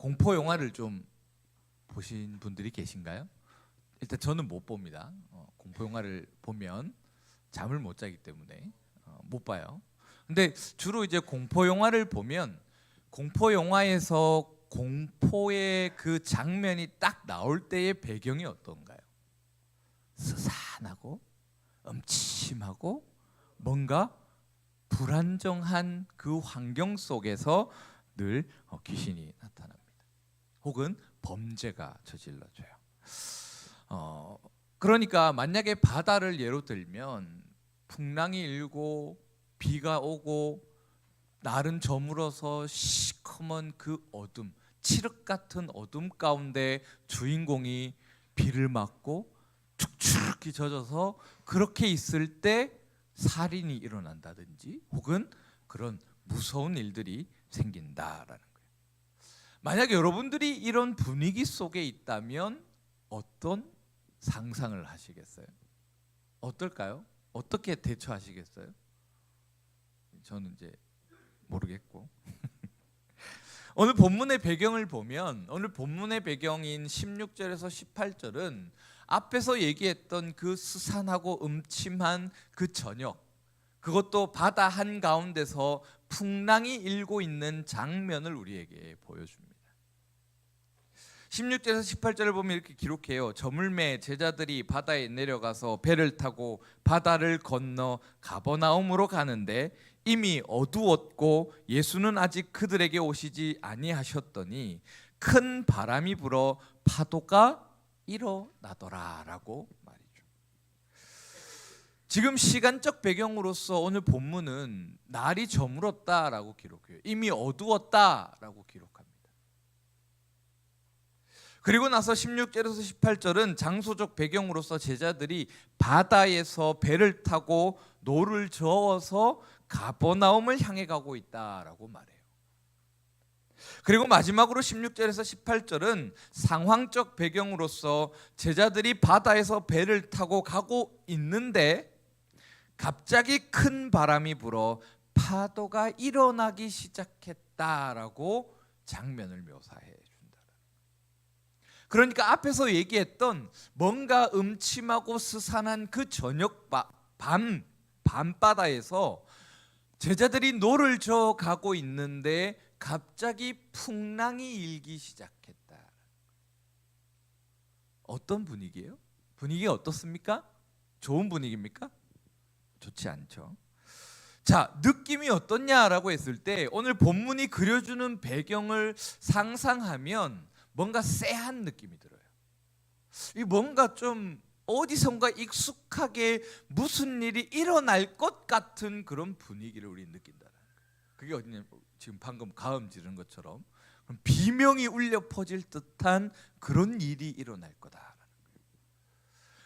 공포 영화를 좀 보신 분들이 계신가요? 일단 저는 못 봅니다. 공포 영화를 보면 잠을 못 자기 때문에 못 봐요. 근데 주로 이제 공포 영화를 보면 공포 영화에서 공포의 그 장면이 딱 나올 때의 배경이 어떤가요? 스산하고 음침하고 뭔가 불안정한 그 환경 속에서 늘 귀신이 나타납니다. 혹은 범죄가 저질러져요. 그러니까 만약에 바다를 예로 들면 풍랑이 일고 비가 오고 날은 저물어서 시커먼 그 어둠, 칠흑 같은 어둠 가운데 주인공이 비를 맞고 축축히 젖어서 그렇게 있을 때 살인이 일어난다든지 혹은 그런 무서운 일들이 생긴다라는 거예요. 만약에 여러분들이 이런 분위기 속에 있다면 어떤 상상을 하시겠어요? 어떨까요? 어떻게 대처하시겠어요? 저는 이제 모르겠고 오늘 본문의 배경을 보면 오늘 본문의 배경인 16절에서 18절은 앞에서 얘기했던 그 스산하고 음침한 그 저녁, 그것도 바다 한가운데서 풍랑이 일고 있는 장면을 우리에게 보여줍니다. 16절에서 18절을 보면 이렇게 기록해요. 저물매 제자들이 바다에 내려가서 배를 타고 바다를 건너 가버나움으로 가는데 이미 어두웠고 예수는 아직 그들에게 오시지 아니하셨더니 큰 바람이 불어 파도가 일어나더라라고 말이죠. 지금 시간적 배경으로서 오늘 본문은 날이 저물었다라고 기록해요. 이미 어두웠다라고 기록합니다. 그리고 나서 16절에서 18절은 장소적 배경으로서 제자들이 바다에서 배를 타고 노를 저어서 가버나움을 향해 가고 있다라고 말해요. 그리고 마지막으로 16절에서 18절은 상황적 배경으로서 제자들이 바다에서 배를 타고 가고 있는데 갑자기 큰 바람이 불어 파도가 일어나기 시작했다라고 장면을 묘사해 준다. 그러니까 앞에서 얘기했던 뭔가 음침하고 스산한 그 저녁 밤바다에서 제자들이 노를 저어 가고 있는데 갑자기 풍랑이 일기 시작했다. 어떤 분위기예요? 분위기가 어떻습니까? 좋은 분위기입니까? 좋지 않죠. 자, 느낌이 어떻냐라고 했을 때 오늘 본문이 그려주는 배경을 상상하면 뭔가 쎄한 느낌이 들어요. 이 뭔가 좀 어디선가 익숙하게 무슨 일이 일어날 것 같은 그런 분위기를 우리 느낀다는 거예요. 그게 어디냐면 지금 방금 가음 지른 것처럼 비명이 울려 퍼질 듯한 그런 일이 일어날 거다라는 거예요.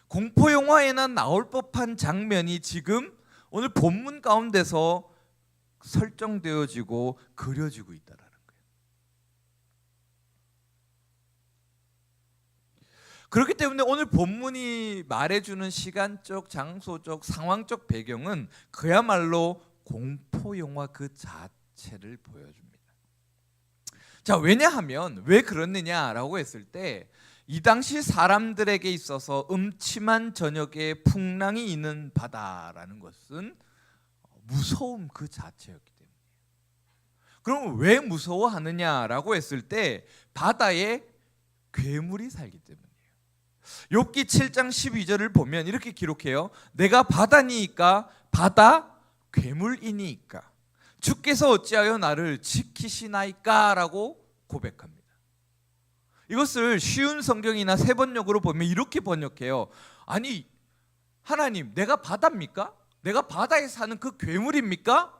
공포 영화에나 나올 법한 장면이 지금 오늘 본문 가운데서 설정되어지고 그려지고 있다라는 거예요. 그렇기 때문에 오늘 본문이 말해주는 시간적, 장소적, 상황적 배경은 그야말로 공포 영화 그 자체를 보여줍니다. 자, 왜냐하면 왜 그렇느냐라고 했을 때 이 당시 사람들에게 있어서 음침한 저녁에 풍랑이 있는 바다라는 것은 무서움 그 자체였기 때문이에요. 그럼 왜 무서워하느냐라고 했을 때 바다에 괴물이 살기 때문이에요. 욥기 7장 12절을 보면 이렇게 기록해요. 내가 바다니이까 바다 괴물이니이까 주께서 어찌하여 나를 지키시나이까 라고 고백합니다. 이것을 쉬운 성경이나 세번역으로 보면 이렇게 번역해요. 아니 하나님, 내가 바다입니까? 내가 바다에 사는 그 괴물입니까?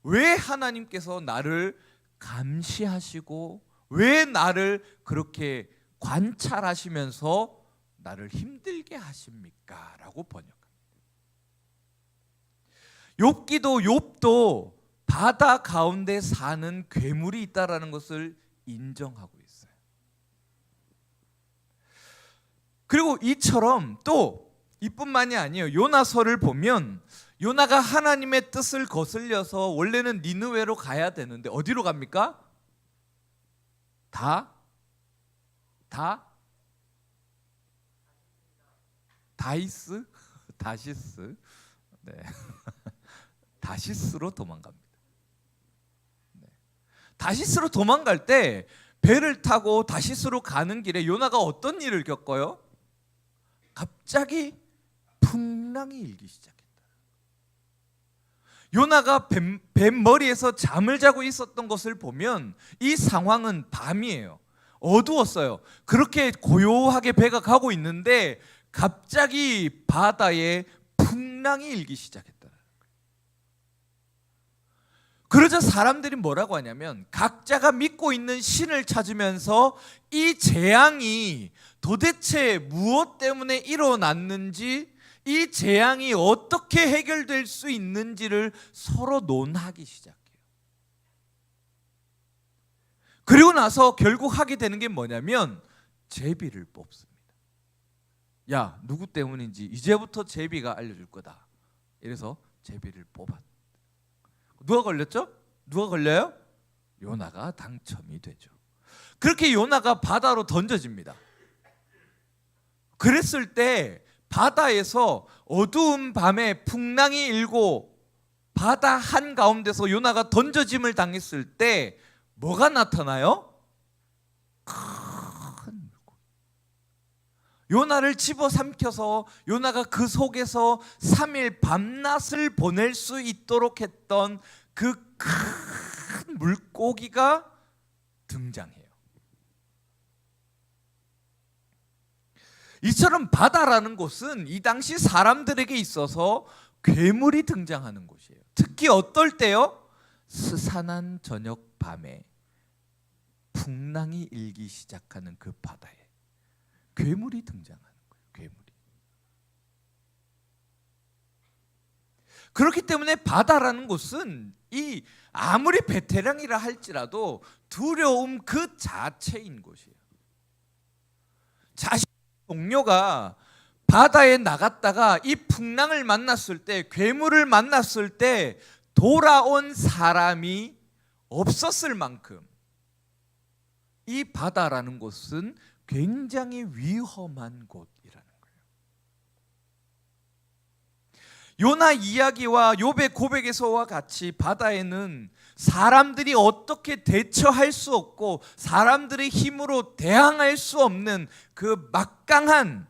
왜 하나님께서 나를 감시하시고 왜 나를 그렇게 관찰하시면서 나를 힘들게 하십니까? 라고 번역합니다. 욥도 바다 가운데 사는 괴물이 있다라는 것을 인정하고 있어요. 그리고 이처럼 또 이뿐만이 아니에요. 요나서를 보면 요나가 하나님의 뜻을 거슬려서 원래는 니느웨로 가야 되는데 어디로 갑니까? 다 다이스 다시스 네. 다시스로 도망갑니다. 네. 다시스로 도망갈 때 배를 타고 다시스로 가는 길에 요나가 어떤 일을 겪어요? 갑자기 풍랑이 일기 시작했다. 요나가 뱀 머리에서 잠을 자고 있었던 것을 보면 이 상황은 밤이에요. 어두웠어요. 그렇게 고요하게 배가 가고 있는데 갑자기 바다에 풍랑이 일기 시작했다. 그러자 사람들이 뭐라고 하냐면 각자가 믿고 있는 신을 찾으면서 이 재앙이 도대체 무엇 때문에 일어났는지, 이 재앙이 어떻게 해결될 수 있는지를 서로 논하기 시작해요. 그리고 나서 결국 하게 되는 게 뭐냐면 제비를 뽑습니다. 야, 누구 때문인지 이제부터 제비가 알려줄 거다. 이래서 제비를 뽑았다. 누가 걸렸죠? 누가 걸려요? 요나가 당첨이 되죠. 그렇게 요나가 바다로 던져집니다. 그랬을 때 바다에서 어두운 밤에 풍랑이 일고 바다 한가운데서 요나가 던져짐을 당했을 때 뭐가 나타나요? 큰 물고기. 요나를 집어삼켜서 요나가 그 속에서 3일 밤낮을 보낼 수 있도록 했던 그 큰 물고기가 등장해요. 이처럼 바다라는 곳은 이 당시 사람들에게 있어서 괴물이 등장하는 곳이에요. 특히 어떨 때요? 스산한 저녁 밤에 풍랑이 일기 시작하는 그 바다에 괴물이 등장하는 거예요. 괴물이. 그렇기 때문에 바다라는 곳은 이 아무리 베테랑이라 할지라도 두려움 그 자체인 곳이에요. 자신 동료가 바다에 나갔다가 이 풍랑을 만났을 때, 괴물을 만났을 때 돌아온 사람이 없었을 만큼 이 바다라는 곳은 굉장히 위험한 곳이라는 거예요. 요나 이야기와 욥의 고백에서와 같이 바다에는 사람들이 어떻게 대처할 수 없고 사람들의 힘으로 대항할 수 없는 그 막강한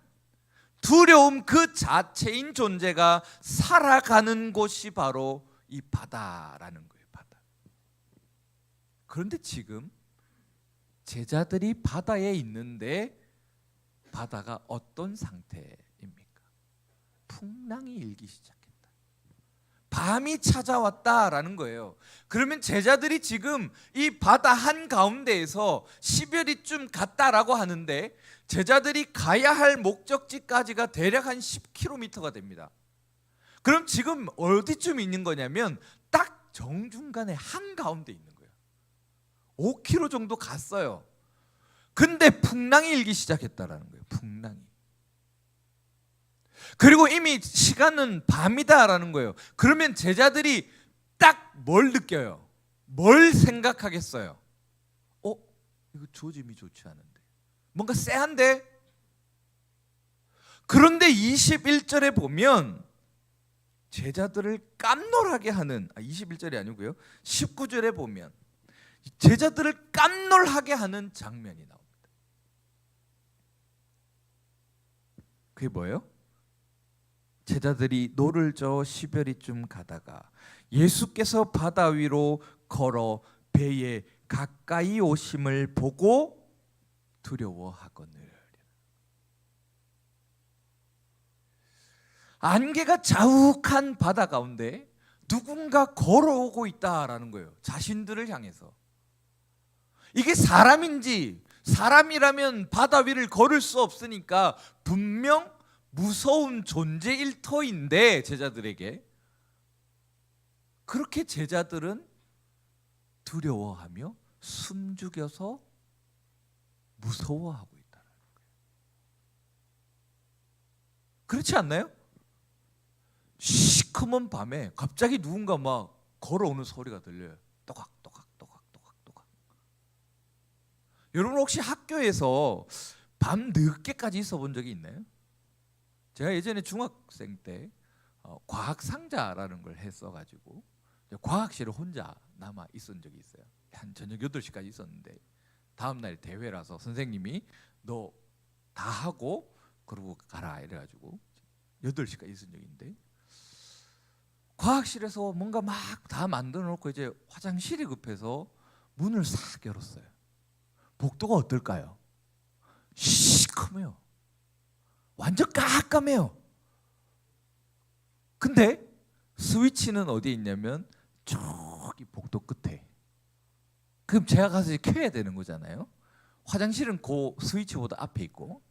두려움 그 자체인 존재가 살아가는 곳이 바로 이 바다라는 거예요. 바다. 그런데 지금 제자들이 바다에 있는데 바다가 어떤 상태입니까? 풍랑이 일기 시작했다. 밤이 찾아왔다라는 거예요. 그러면 제자들이 지금 이 바다 한가운데에서 10여리쯤 갔다라고 하는데 제자들이 가야 할 목적지까지가 대략 한 10km가 됩니다. 그럼 지금 어디쯤 있는 거냐면 딱 정중간에 한가운데 있는 거예요. 5km 정도 갔어요. 근데 풍랑이 일기 시작했다라는 거예요. 풍랑이. 그리고 이미 시간은 밤이다라는 거예요. 그러면 제자들이 딱 뭘 느껴요? 뭘 생각하겠어요? 이거 조짐이 좋지 않은데, 뭔가 쎄한데? 그런데 21절에 보면 제자들을 깜놀하게 하는, 21절이 아니고요 19절에 보면 제자들을 깜놀하게 하는 장면이 나옵니다. 그게 뭐예요? 제자들이 노를 저어 10여리쯤 가다가 예수께서 바다 위로 걸어 배에 가까이 오심을 보고 두려워하거늘. 안개가 자욱한 바다 가운데 누군가 걸어오고 있다라는 거예요. 자신들을 향해서. 이게 사람인지, 사람이라면 바다 위를 걸을 수 없으니까 분명 무서운 존재일 터인데 제자들에게 그렇게 제자들은 두려워하며 숨죽여서 무서워하고 있다는 거예요. 그렇지 않나요? 시커먼 밤에 갑자기 누군가 막 걸어오는 소리가 들려요. 또각또각 또각또각 또각. 여러분 혹시 학교에서 밤 늦게까지 있어 본 적이 있나요? 제가 예전에 중학생 때 과학 상자라는 걸 했어가지고 과학실에 혼자 남아 있은 적이 있어요. 한 저녁 8시까지 있었는데 다음날 대회라서 선생님이 너 다 하고 그러고 가라 이래가지고 8시까지 있은 적이 있는데, 과학실에서 뭔가 막 다 만들어 놓고 이제 화장실이 급해서 문을 싹 열었어요. 복도가 어떨까요? 시커매요. 완전 깜깜해요. 근데 스위치는 어디에 있냐면 저기 복도 끝에. 그럼 제가 가서 이제 켜야 되는 거잖아요. 화장실은 그 스위치보다 앞에 있고.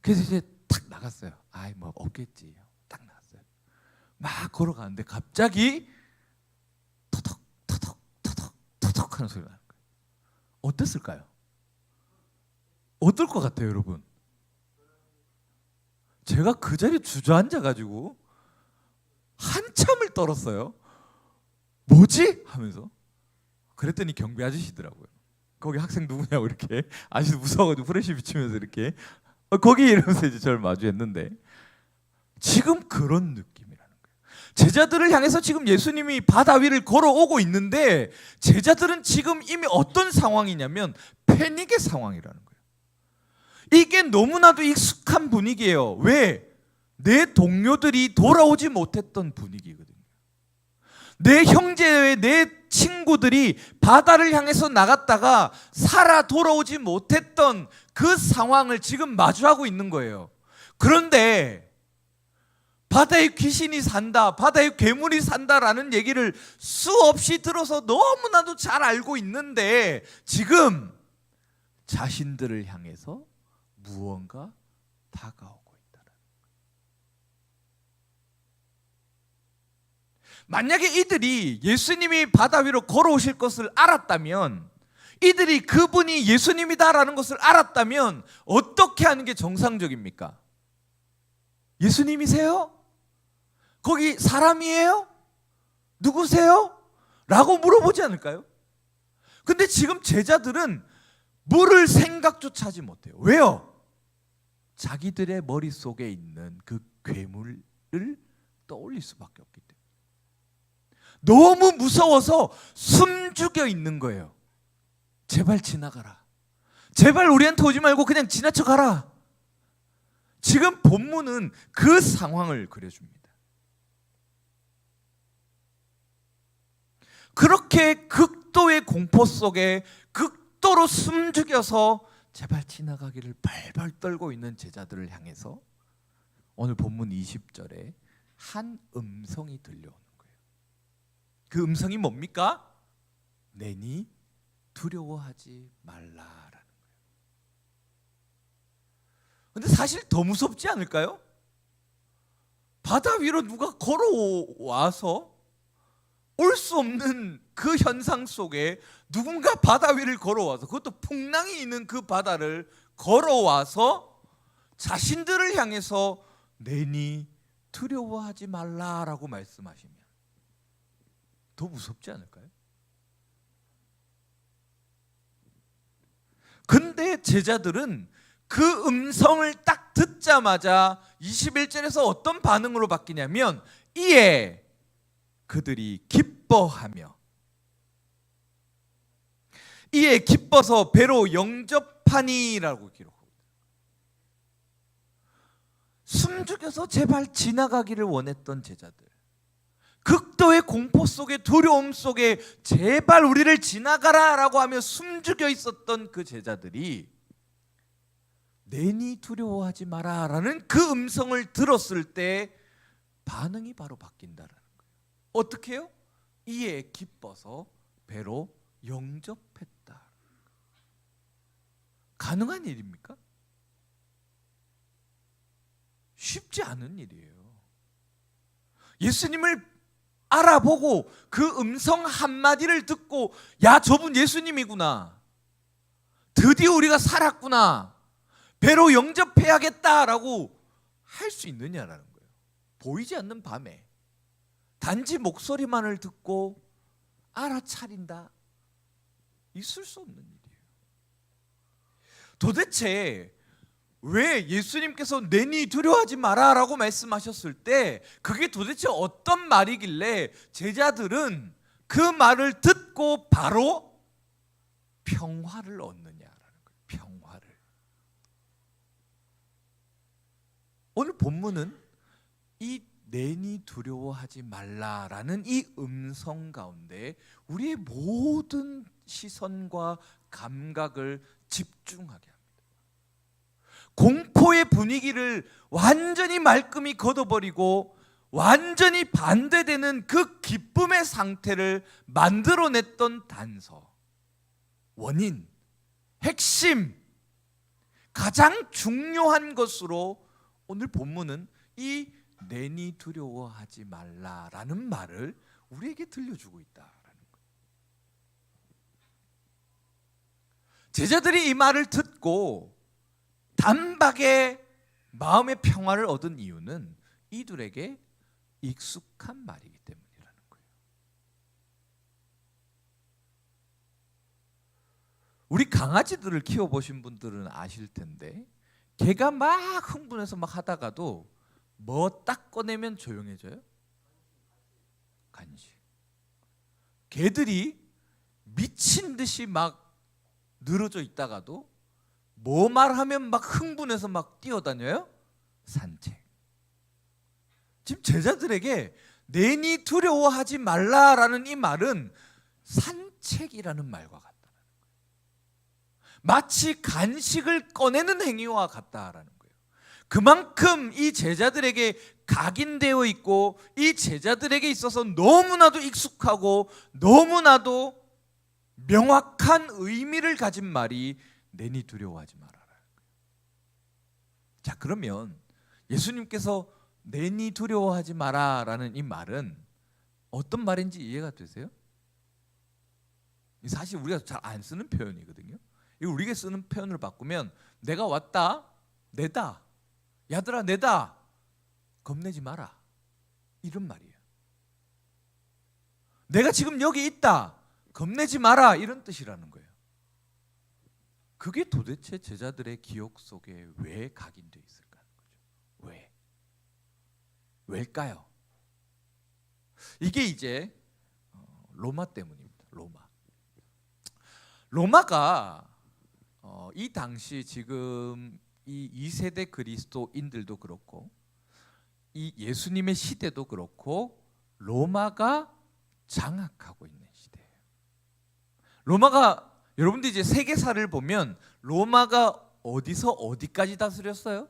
그래서 이제 탁 나갔어요. 아이 뭐 없겠지. 딱 나갔어요. 막 걸어가는데 갑자기 토덕 토덕 토덕 토덕 하는 소리가 나는 거예요. 어땠을까요? 어떨 것 같아요, 여러분? 제가 그 자리에 주저앉아가지고 한참을 떨었어요. 뭐지? 하면서. 그랬더니 경비 아저씨더라고요. 거기 학생 누구냐고 이렇게 아저씨 무서워가지고 프레시 비치면서 이렇게 거기 이러면서 이제 저를 마주했는데, 지금 그런 느낌이라는 거예요. 제자들을 향해서 지금 예수님이 바다 위를 걸어오고 있는데 제자들은 지금 이미 어떤 상황이냐면 패닉의 상황이라는 거예요. 이게 너무나도 익숙한 분위기예요. 왜? 내 동료들이 돌아오지 못했던 분위기거든요. 내 형제, 내 친구들이 바다를 향해서 나갔다가 살아 돌아오지 못했던 그 상황을 지금 마주하고 있는 거예요. 그런데 바다에 귀신이 산다, 바다에 괴물이 산다라는 얘기를 수없이 들어서 너무나도 잘 알고 있는데 지금 자신들을 향해서 무언가 다가오고 있다는. 만약에 이들이 예수님이 바다 위로 걸어오실 것을 알았다면, 이들이 그분이 예수님이다라는 것을 알았다면 어떻게 하는 게 정상적입니까? 예수님이세요? 거기 사람이에요? 누구세요? 라고 물어보지 않을까요? 근데 지금 제자들은 물을 생각조차 하지 못해요. 왜요? 자기들의 머릿속에 있는 그 괴물을 떠올릴 수밖에 없기 때문에. 너무 무서워서 숨죽여 있는 거예요. 제발 지나가라. 제발 우리한테 오지 말고 그냥 지나쳐 가라. 지금 본문은 그 상황을 그려줍니다. 그렇게 극도의 공포 속에 극도로 숨죽여서 제발 지나가기를 발발 떨고 있는 제자들을 향해서 오늘 본문 20절에 한 음성이 들려오는 거예요. 그 음성이 뭡니까? 내니 두려워하지 말라라는 거예요. 근데 사실 더 무섭지 않을까요? 바다 위로 누가 걸어와서 올 수 없는 그 현상 속에 누군가 바다 위를 걸어와서, 그것도 풍랑이 있는 그 바다를 걸어와서 자신들을 향해서 내니 두려워하지 말라라고 말씀하시면 더 무섭지 않을까요? 근데 제자들은 그 음성을 딱 듣자마자 21절에서 어떤 반응으로 바뀌냐면, 이에 그들이 기뻐하며, 이에 기뻐서 배로 영접하니라고 기록합니다. 숨죽여서 제발 지나가기를 원했던 제자들, 극도의 공포 속에, 두려움 속에 제발 우리를 지나가라라고 하며 숨죽여 있었던 그 제자들이 내니 두려워하지 마라라는 그 음성을 들었을 때 반응이 바로 바뀐다라는 거예요. 어떻게 해요? 이에 기뻐서 배로 영접했다. 가능한 일입니까? 쉽지 않은 일이에요. 예수님을 알아보고 그 음성 한마디를 듣고, 야, 저분 예수님이구나, 드디어 우리가 살았구나, 배로 영접해야겠다라고 할 수 있느냐라는 거예요. 보이지 않는 밤에 단지 목소리만을 듣고 알아차린다? 있을 수 없는 일이에요. 도대체 왜 예수님께서 내니 두려워하지 마라 라고 말씀하셨을 때 그게 도대체 어떤 말이길래 제자들은 그 말을 듣고 바로 평화를 얻느냐라는 거예요. 평화를. 오늘 본문은 이 내니 두려워하지 말라라는 이 음성 가운데 우리의 모든 시선과 감각을 집중하게 합니다. 공포의 분위기를 완전히 말끔히 걷어버리고 완전히 반대되는 그 기쁨의 상태를 만들어냈던 단서, 원인, 핵심, 가장 중요한 것으로 오늘 본문은 이 내니 두려워하지 말라라는 말을 우리에게 들려주고 있다라는 거예요. 제자들이 이 말을 듣고 단박에 마음의 평화를 얻은 이유는 이들에게 익숙한 말이기 때문이라는 거예요. 우리 강아지들을 키워보신 분들은 아실 텐데 걔가 막 흥분해서 막 하다가도 뭐 딱 꺼내면 조용해져요? 간식. 개들이 미친 듯이 막 늘어져 있다가도 뭐 말하면 막 흥분해서 막 뛰어다녀요? 산책. 지금 제자들에게 내니 두려워하지 말라라는 이 말은 산책이라는 말과 같다는 거예요. 마치 간식을 꺼내는 행위와 같다라는 거예요. 그만큼 이 제자들에게 각인되어 있고 이 제자들에게 있어서 너무나도 익숙하고 너무나도 명확한 의미를 가진 말이 내니 두려워하지 말아라. 자, 그러면 예수님께서 내니 두려워하지 마라라는 이 말은 어떤 말인지 이해가 되세요? 사실 우리가 잘 안 쓰는 표현이거든요. 이거 우리가 쓰는 표현으로 바꾸면 내가 왔다, 내다, 야들아 내다, 겁내지 마라, 이런 말이에요. 내가 지금 여기 있다, 겁내지 마라, 이런 뜻이라는 거예요. 그게 도대체 제자들의 기억 속에 왜 각인되어 있을까 하는 거죠. 왜? 왜일까요? 이게 이제 로마 때문입니다. 로마가 이 당시 지금 이 2세대 그리스도인들도 그렇고 이 예수님의 시대도 그렇고 로마가 장악하고 있는 시대예요. 로마가 여러분들 이제 세계사를 보면 로마가 어디서 어디까지 다스렸어요?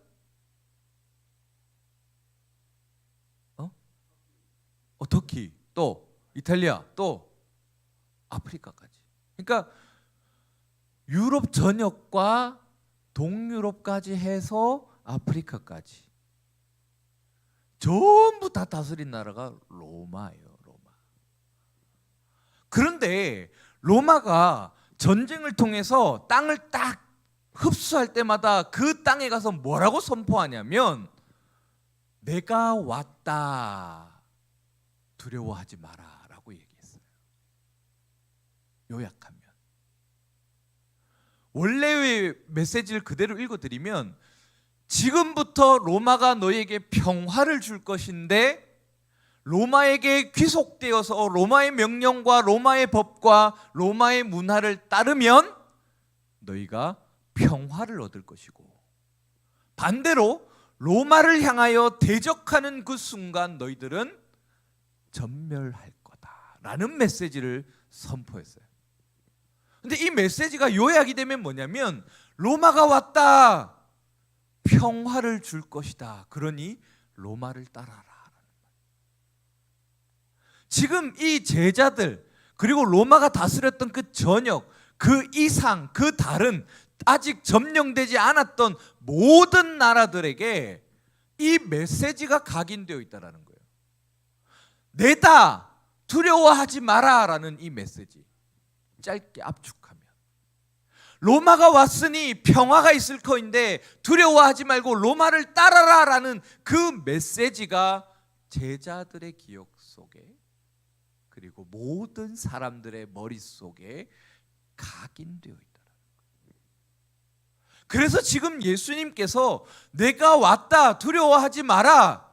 터키, 또 이탈리아, 또 아프리카까지. 그러니까 유럽 전역과 동유럽까지 해서 아프리카까지 전부 다 다스린 나라가 로마예요. 로마. 그런데 로마가 전쟁을 통해서 땅을 딱 흡수할 때마다 그 땅에 가서 뭐라고 선포하냐면 내가 왔다, 두려워하지 마라 라고 얘기했어요. 요약하면 원래의 메시지를 그대로 읽어드리면 지금부터 로마가 너에게 평화를 줄 것인데 로마에게 귀속되어서 로마의 명령과 로마의 법과 로마의 문화를 따르면 너희가 평화를 얻을 것이고 반대로 로마를 향하여 대적하는 그 순간 너희들은 전멸할 거다라는 메시지를 선포했어요. 근데 이 메시지가 요약이 되면 뭐냐면 로마가 왔다, 평화를 줄 것이다, 그러니 로마를 따라라. 지금 이 제자들 그리고 로마가 다스렸던 그 전역, 그 이상, 그 다른 아직 점령되지 않았던 모든 나라들에게 이 메시지가 각인되어 있다는 거예요. 내다, 두려워하지 마라라는 이 메시지. 짧게 압축하면 로마가 왔으니 평화가 있을 터인데 두려워하지 말고 로마를 따라라라는 그 메시지가 제자들의 기억 속에 그리고 모든 사람들의 머릿속에 각인되어 있다. 그래서 지금 예수님께서 내가 왔다 두려워하지 마라,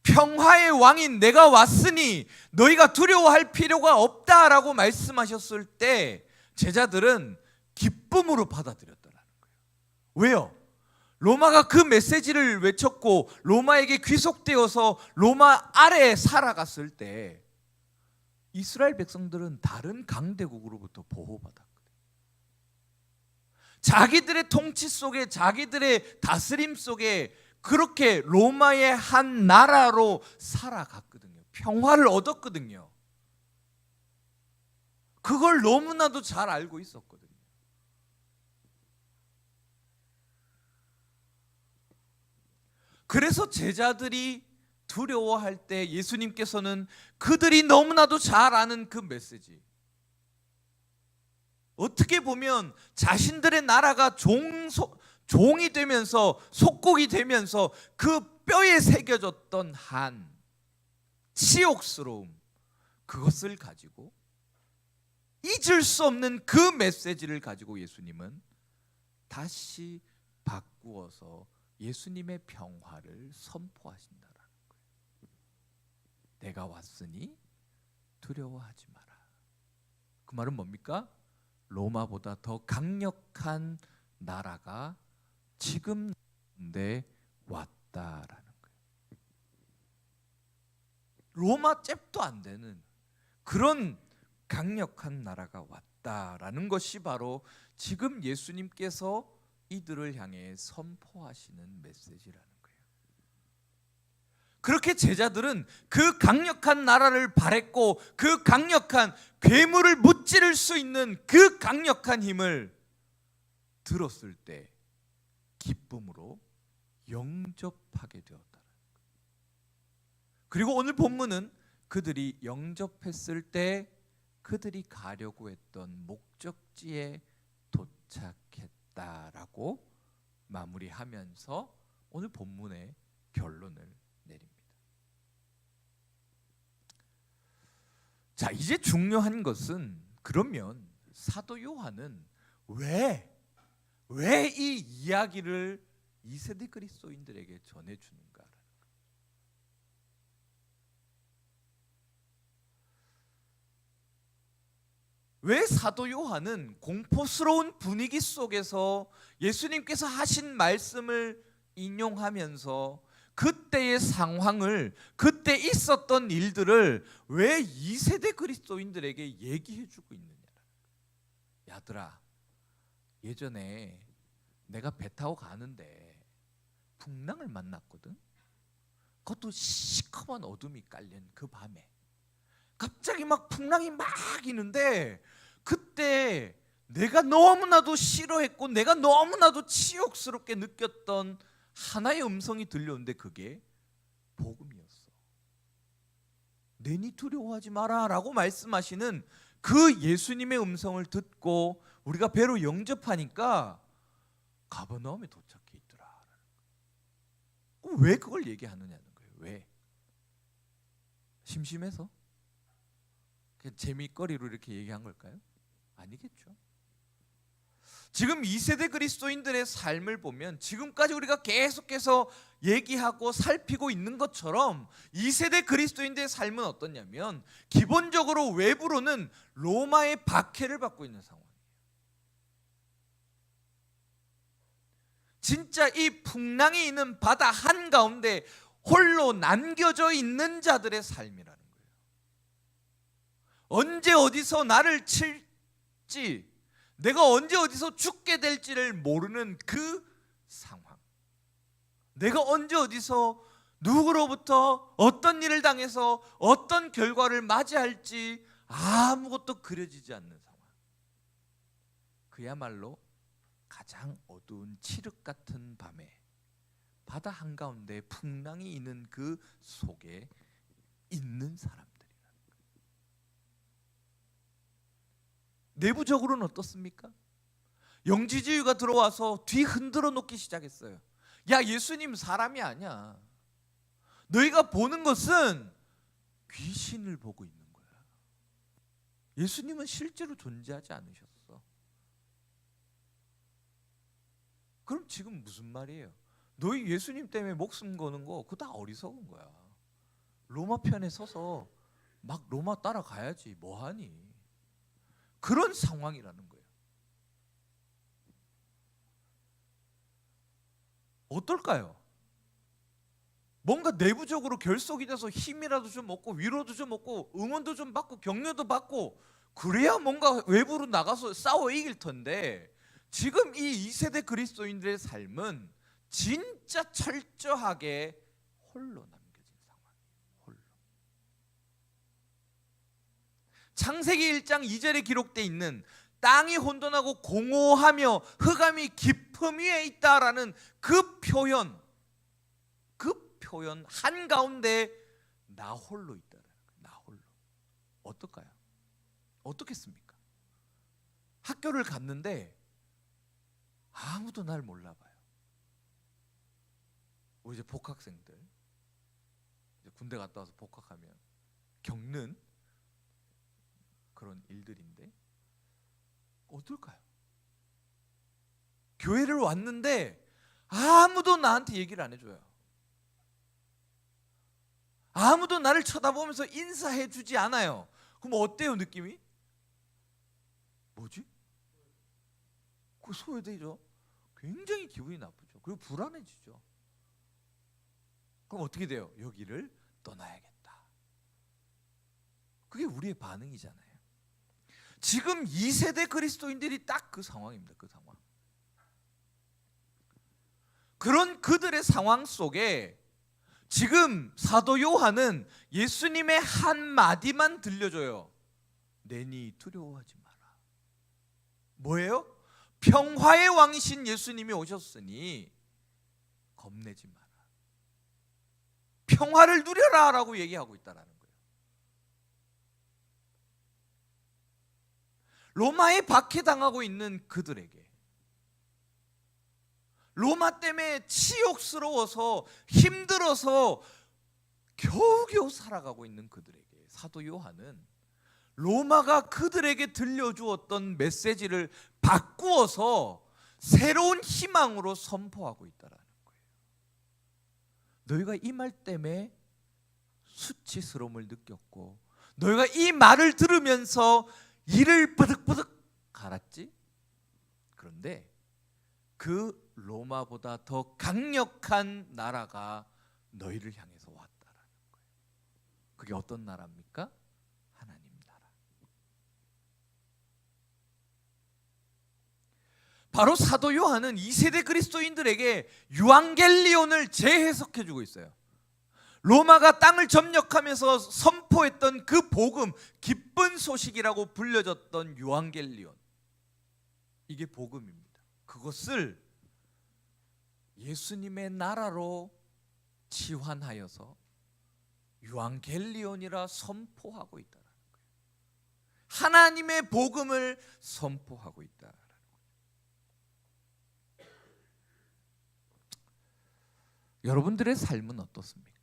평화의 왕인 내가 왔으니 너희가 두려워할 필요가 없다라고 말씀하셨을 때 제자들은 기쁨으로 받아들였더라는 거예요. 왜요? 로마가 그 메시지를 외쳤고 로마에게 귀속되어서 로마 아래에 살아갔을 때 이스라엘 백성들은 다른 강대국으로부터 보호받았거든요. 자기들의 통치 속에, 자기들의 다스림 속에 그렇게 로마의 한 나라로 살아갔거든요. 평화를 얻었거든요. 그걸 너무나도 잘 알고 있었거든요. 그래서 제자들이 두려워할 때 예수님께서는 그들이 너무나도 잘 아는 그 메시지, 어떻게 보면 자신들의 나라가 종이 되면서 속국이 되면서 그 뼈에 새겨졌던 한 치욕스러움, 그것을 가지고 잊을 수 없는 그 메시지를 가지고 예수님은 다시 바꾸어서 예수님의 평화를 선포하신다라는 거예요. 내가 왔으니 두려워하지 마라. 그 말은 뭡니까? 로마보다 더 강력한 나라가 지금 내 왔다라는 거예요. 로마 잽도 안 되는 그런 강력한 나라가 왔다라는 것이 바로 지금 예수님께서 이들을 향해 선포하시는 메시지라는 거예요. 그렇게 제자들은 그 강력한 나라를 바랬고 그 강력한 괴물을 무찌를 수 있는 그 강력한 힘을 들었을 때 기쁨으로 영접하게 되었다는 거예요. 그리고 오늘 본문은 그들이 영접했을 때 그들이 가려고 했던 목적지에 도착했다라고 마무리하면서 오늘 본문의 결론을 내립니다. 자, 이제 중요한 것은 그러면 사도 요한은 왜 이 이야기를 2세대 그리스도인들에게 전해주는가? 왜 사도 요한은 공포스러운 분위기 속에서 예수님께서 하신 말씀을 인용하면서 그때의 상황을, 그때 있었던 일들을 왜 2세대 그리스도인들에게 얘기해주고 있느냐? 야들아, 예전에 내가 배 타고 가는데 풍랑을 만났거든. 그것도 시커먼 어둠이 깔린 그 밤에 갑자기 막 풍랑이 막 이는데 그때 내가 너무나도 싫어했고 내가 너무나도 치욕스럽게 느꼈던 하나의 음성이 들려오는데 그게 복음이었어. 내니 두려워하지 마라 라고 말씀하시는 그 예수님의 음성을 듣고 우리가 배로 영접하니까 가버나움에 도착해 있더라. 왜 그걸 얘기하느냐는 거예요. 왜? 심심해서? 재미거리로 이렇게 얘기한 걸까요? 아니겠죠. 지금 2세대 그리스도인들의 삶을 보면 지금까지 우리가 계속해서 얘기하고 살피고 있는 것처럼 2세대 그리스도인들의 삶은 어떠냐면 기본적으로 외부로는 로마의 박해를 받고 있는 상황이에요. 진짜 이 풍랑이 있는 바다 한가운데 홀로 남겨져 있는 자들의 삶이라는 거예요. 언제 어디서 나를 칠지, 내가 언제 어디서 죽게 될지를 모르는 그 상황, 내가 언제 어디서 누구로부터 어떤 일을 당해서 어떤 결과를 맞이할지 아무것도 그려지지 않는 상황, 그야말로 가장 어두운 칠흑 같은 밤에 바다 한가운데 풍랑이 있는 그 속에 있는 사람들이라는 거예요. 내부적으로는 어떻습니까? 영지주의가 들어와서 뒤 흔들어 놓기 시작했어요. 야, 예수님 사람이 아니야. 너희가 보는 것은 귀신을 보고 있는 거야. 예수님은 실제로 존재하지 않으셨어. 그럼 지금 무슨 말이에요? 너희 예수님 때문에 목숨 거는 거 그거 다 어리석은 거야. 로마 편에 서서 막 로마 따라가야지 뭐하니? 그런 상황이라는 거예요. 어떨까요? 뭔가 내부적으로 결속이 돼서 힘이라도 좀 얻고 위로도 좀 얻고 응원도 좀 받고 격려도 받고 그래야 뭔가 외부로 나가서 싸워 이길 텐데, 지금 이 2세대 그리스도인들의 삶은 진짜 철저하게 홀로 남겨진 상황이에요. 홀로. 창세기 1장 2절에 기록되어 있는 땅이 혼돈하고 공허하며 흑암이 깊음 위에 있다라는 그 표현 한가운데 나 홀로 있다라는 거예요. 나 홀로. 어떨까요? 어떻겠습니까? 학교를 갔는데 아무도 날 몰라봐요. 우리 이제 복학생들 이제 군대 갔다 와서 복학하면 겪는 그런 일들인데 어떨까요? 교회를 왔는데 아무도 나한테 얘기를 안 해줘요. 아무도 나를 쳐다보면서 인사해 주지 않아요. 그럼 어때요, 느낌이? 뭐지? 그 소외되죠. 굉장히 기분이 나쁘죠. 그리고 불안해지죠. 그럼 어떻게 돼요? 여기를 떠나야겠다. 그게 우리의 반응이잖아요. 지금 2세대 그리스도인들이 딱 그 상황입니다. 그 상황. 그런 그들의 상황 속에 지금 사도 요한은 예수님의 한 마디만 들려줘요. 내니 두려워하지 마라. 뭐예요? 평화의 왕이신 예수님이 오셨으니 겁내지 마라. 평화를 누려라 라고 얘기하고 있다는 거예요. 로마에 박해당하고 있는 그들에게, 로마 때문에 치욕스러워서 힘들어서 겨우겨우 살아가고 있는 그들에게 사도 요한은 로마가 그들에게 들려주었던 메시지를 바꾸어서 새로운 희망으로 선포하고 있다는 거예요. 너희가 이 말 때문에 수치스러움을 느꼈고 너희가 이 말을 들으면서 이를 버득버득 갈았지? 그런데 그 로마보다 더 강력한 나라가 너희를 향해서 왔다라는 거예요. 그게 어떤 나라입니까? 하나님 나라. 바로 사도 요한은 2세대 그리스도인들에게 유앙겔리온을 재해석해 주고 있어요. 로마가 땅을 점령하면서 선포했던 그 복음, 기쁜 소식이라고 불려졌던 유앙겔리온, 이게 복음입니다. 그것을 예수님의 나라로 치환하여서 유앙겔리온이라 선포하고 있다는 거예요. 하나님의 복음을 선포하고 있다는 거예요. 여러분들의 삶은 어떻습니까?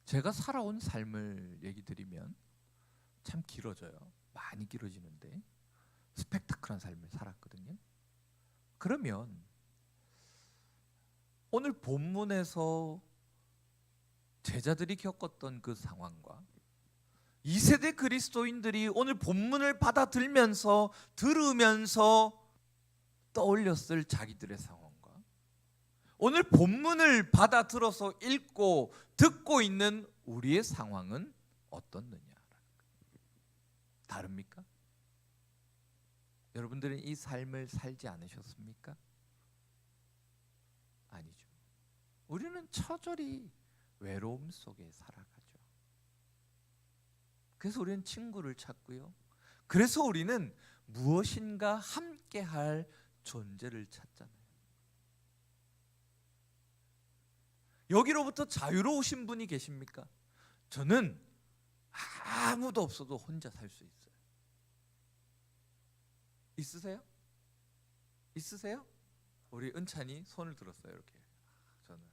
제가 살아온 삶을 얘기 드리면 참 길어져요. 많이 길어지는데 스펙타클한 삶을 살았거든요. 그러면 오늘 본문에서 제자들이 겪었던 그 상황과 2세대 그리스도인들이 오늘 본문을 받아들면서 들으면서 떠올렸을 자기들의 상황과 오늘 본문을 받아들어서 읽고 듣고 있는 우리의 상황은 어떻느냐? 다릅니까? 여러분들은 이 삶을 살지 않으셨습니까? 아니죠. 우리는 처절히 외로움 속에 살아가죠. 그래서 우리는 친구를 찾고요. 그래서 우리는 무엇인가 함께할 존재를 찾잖아요. 여기로부터 자유로우신 분이 계십니까? 저는 아무도 없어도 혼자 살 수 있어요. 있으세요? 있으세요? 우리 은찬이 손을 들었어요. 이렇게. 저는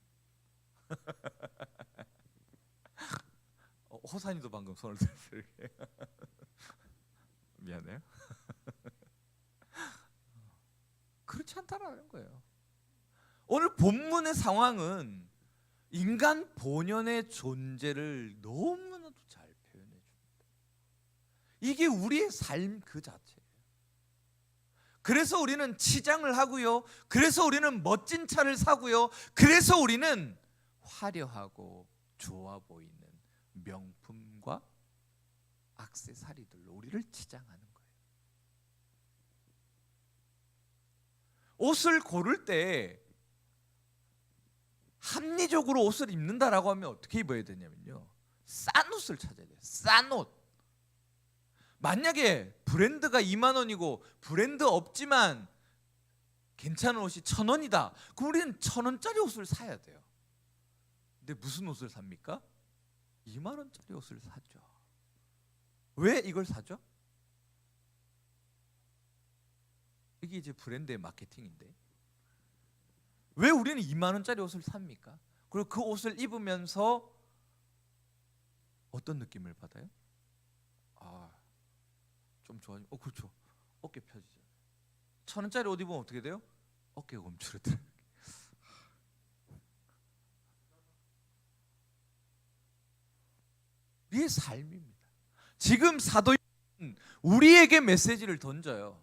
호산이도 방금 손을 들었어요. 이렇게. 미안해요. 좋지 않다라는 거예요. 오늘 본문의 상황은 인간 본연의 존재를 너무나도 잘 표현해 줍니다. 이게 우리의 삶 그 자체예요. 그래서 우리는 치장을 하고요. 그래서 우리는 멋진 차를 사고요. 그래서 우리는 화려하고 좋아 보이는 명품과 액세서리들로 우리를 치장하는 거예요. 옷을 고를 때 합리적으로 옷을 입는다라고 하면 어떻게 입어야 되냐면요, 싼 옷을 찾아야 돼요. 싼 옷. 만약에 브랜드가 2만 원이고 브랜드 없지만 괜찮은 옷이 1,000원이다. 그럼 우리는 1,000원짜리 옷을 사야 돼요. 근데 무슨 옷을 삽니까? 2만 원짜리 옷을 사죠. 왜 이걸 사죠? 이게 이제 브랜드의 마케팅인데, 왜 우리는 2만 원짜리 옷을 삽니까? 그리고 그 옷을 입으면서 어떤 느낌을 받아요? 좀 좋아지. 그렇죠. 어깨 펴지죠. 1,000원짜리 옷 입으면 어떻게 돼요? 어깨가 움츠러들어요. 우리의 삶입니다. 지금 사도 요한은 우리에게 메시지를 던져요.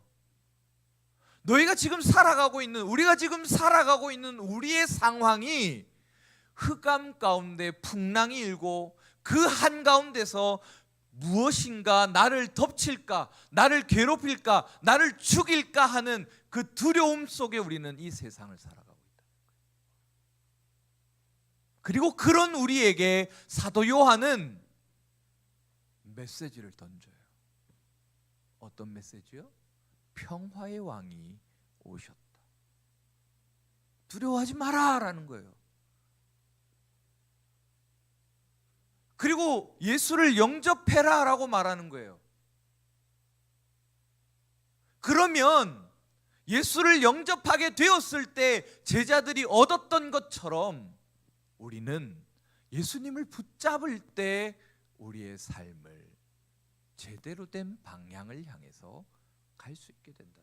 너희가 지금 살아가고 있는, 우리가 지금 살아가고 있는 우리의 상황이 흑암 가운데 풍랑이 일고 그 한가운데서 무엇인가 나를 덮칠까, 나를 괴롭힐까, 나를 죽일까 하는 그 두려움 속에 우리는 이 세상을 살아가고 있다. 그리고 그런 우리에게 사도 요한은 메시지를 던져요. 어떤 메시지요? 평화의 왕이 오셨다. 두려워하지 마라라는 거예요. 그리고 예수를 영접해라라고 말하는 거예요. 그러면 예수를 영접하게 되었을 때 제자들이 얻었던 것처럼 우리는 예수님을 붙잡을 때 우리의 삶을 제대로 된 방향을 향해서 갈 수 있게 된다.